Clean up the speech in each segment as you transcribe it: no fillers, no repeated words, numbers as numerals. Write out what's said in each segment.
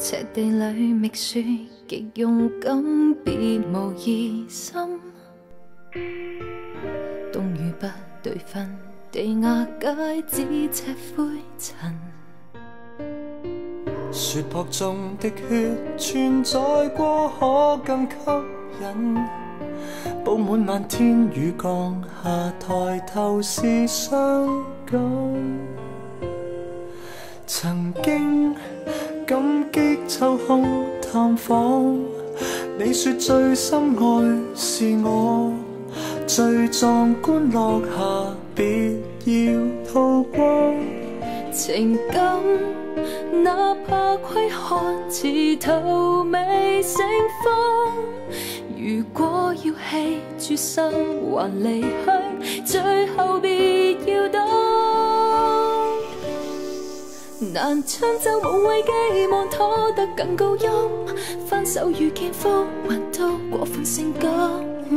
赤地裏覓雪，極勇敢，別無疑心。冬雨不對分，地瓦解只赤灰塵。雪泊中的血存在過，可更吸引。布滿漫天雨降下，抬頭是傷感。曾經感激抽空探訪，你說最深愛是我，最壯觀落下別要曝光。情感哪怕窺看似頭尾盛放，如果要棄絕生還離去，最後別要當。難將就無謂寄望拖得更高音，分手遇見風雲都過分性感。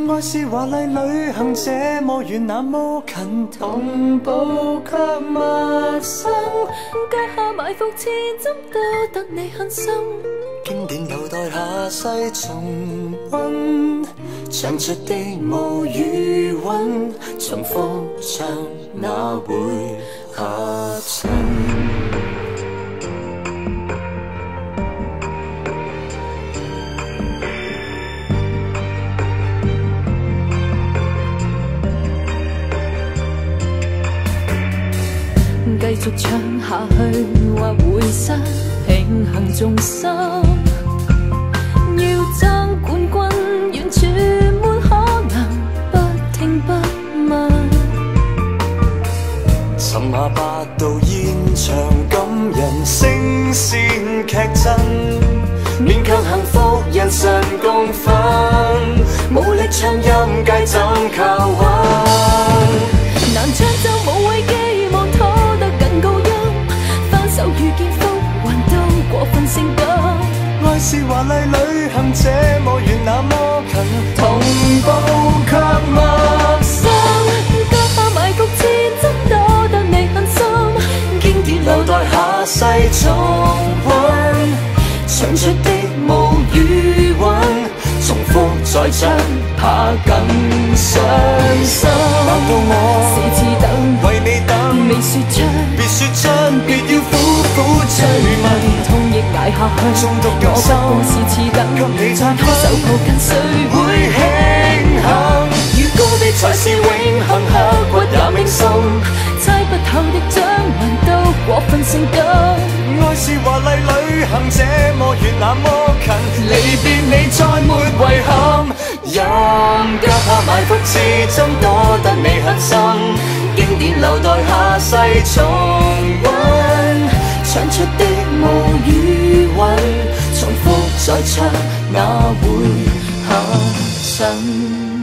愛是華麗旅行，這麼遠那麼近，同步卻陌生。腳下埋伏千針，多得你狠心。經典留待下世重溫，唱出的無餘韻，重複唱那會合襯。繼續唱下去或會失平衡重心，要爭冠軍完全沒可能，不聽不問。尋下八度現場感人，聲線劇震，勉強幸福人神共憤，無力唱音階怎靠穩？難唱就無謂寄望拖得更高音，翻手遇見風雲都過分性感。愛是華麗旅行，這麼遠那麼近，同步卻陌生。腳下埋伏千針，多得你狠心。經典留待下世重溫，唱出的無餘韻，重複再唱怕更傷心。難道我是次等為你等，未說出，別說真，別要苦苦追問。痛亦捱下去，中毒更深，我不過是次等，給你撐分，手抱緊誰會慶幸？越高的才是永恆，刻骨也銘心。猜不透的掌紋都過分性感。愛是華麗旅行，這麼遠那麼近，離別你再沒遺憾。任腳下埋伏刺針，多得你狠心。經典留待下世重溫，唱出的無餘韻，重複再唱那會合襯。